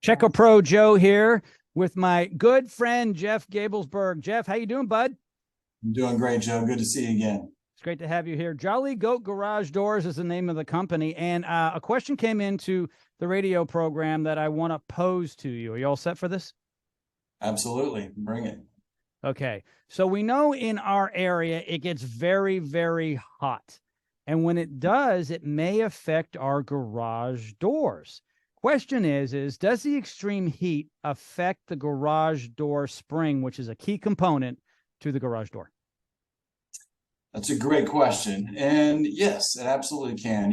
Checo Pro Joe here with my good friend Jeff Gabelsberg. Jeff, how you doing, bud? I'm doing great, Joe. Good to see you again. It's great to have you here. Jolly Goat Garage Doors is the name of the company, and a question came into the radio program that I want to pose to you. Are you all set for this? Absolutely. Bring it. Okay, so we know in our area it gets very, very hot. And when it does, it may affect our garage doors. Question is does the extreme heat affect the garage door spring, which is a key component to the garage door? That's a great question. And yes, it absolutely can.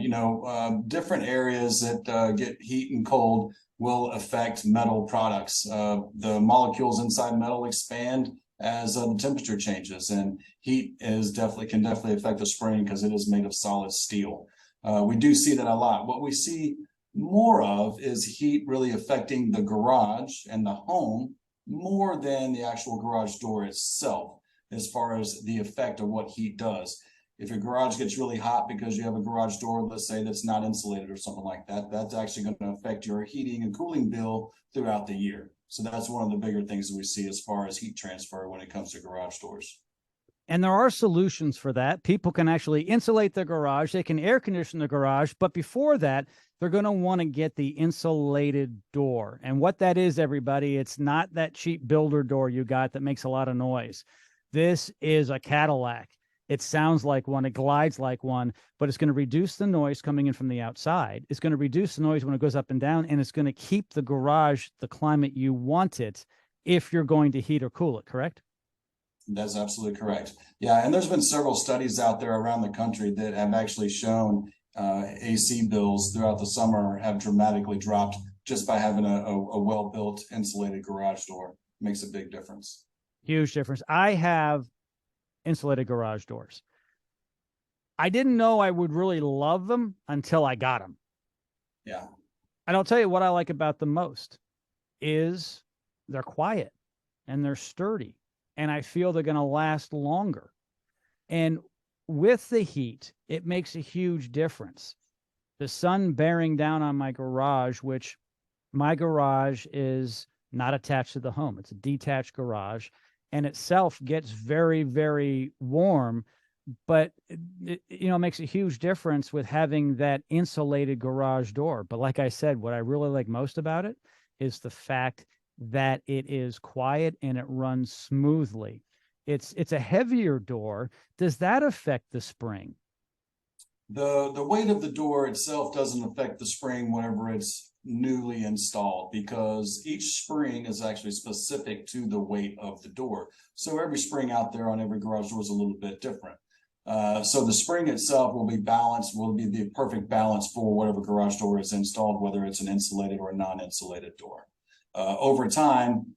Different areas that get heat and cold will affect metal products. The molecules inside metal expand as the temperature changes, and heat can definitely affect the spring because it is made of solid steel. We do see that a lot. What we see more of is heat really affecting the garage and the home more than the actual garage door itself, as far as the effect of what heat does. If your garage gets really hot because you have a garage door, let's say, that's not insulated or something like that, that's actually going to affect your heating and cooling bill throughout the year. So that's one of the bigger things that we see as far as heat transfer when it comes to garage doors. And there are solutions for that. People can actually insulate their garage. They can air condition the garage. But before that, they're going to want to get the insulated door. And what that is, everybody, it's not that cheap builder door you got that makes a lot of noise. This is a Cadillac. It sounds like one, it glides like one, but it's going to reduce the noise coming in from the outside. It's going to reduce the noise when it goes up and down, and it's going to keep the garage the climate you want it if you're going to heat or cool it, correct? That's absolutely correct. Yeah, and there's been several studies out there around the country that have actually shown AC bills throughout the summer have dramatically dropped just by having a well-built insulated garage door. Makes a big difference. Huge difference. I have insulated garage doors. I didn't know I would really love them until I got them. Yeah. And I'll tell you what I like about them most is they're quiet and they're sturdy, and I feel they're going to last longer. And with the heat, it makes a huge difference. The sun bearing down on my garage, which my garage is not attached to the home, it's a detached garage, and itself gets very, very warm. But it makes a huge difference with having that insulated garage door. But like I said, what I really like most about it is the fact that it is quiet and it runs smoothly. It's a heavier door. Does that affect the spring? The weight of the door itself doesn't affect the spring whenever it's newly installed, because each spring is actually specific to the weight of the door. So every spring out there on every garage door is a little bit different. So the spring itself will be balanced, will be the perfect balance for whatever garage door is installed, whether it's an insulated or a non-insulated door. Over time,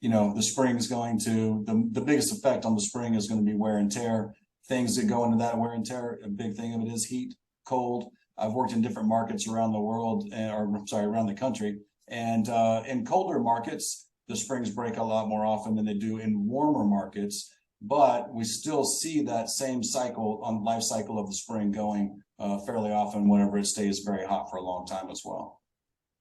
the spring is going to, the biggest effect on the spring is going to be wear and tear. Things that go into that wear and tear, a big thing of it is heat, cold. I've worked in different markets around the world, around the country. And in colder markets, the springs break a lot more often than they do in warmer markets. But we still see that same cycle on life cycle of the spring going fairly often whenever it stays very hot for a long time as well.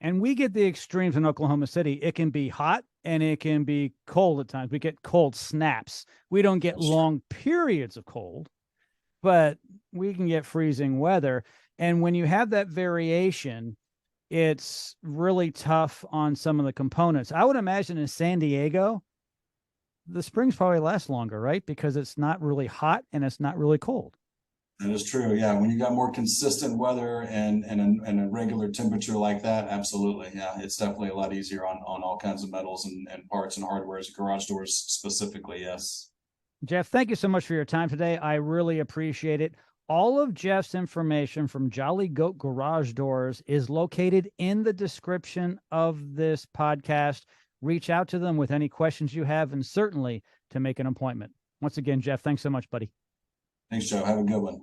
And we get the extremes in Oklahoma City. It can be hot and it can be cold at times. We get cold snaps. We don't get long periods of cold, but we can get freezing weather. And when you have that variation, it's really tough on some of the components. I would imagine in San Diego, the springs probably last longer, right? Because it's not really hot and it's not really cold. That is true. Yeah, when you got more consistent weather and a regular temperature like that, absolutely. Yeah, it's definitely a lot easier on all kinds of metals and parts and hardware, garage doors specifically. Yes. Jeff, thank you so much for your time today. I really appreciate it. All of Jeff's information from Jolly Goat Garage Doors is located in the description of this podcast. Reach out to them with any questions you have, and certainly to make an appointment. Once again, Jeff, thanks so much, buddy. Thanks, Joe. Have a good one.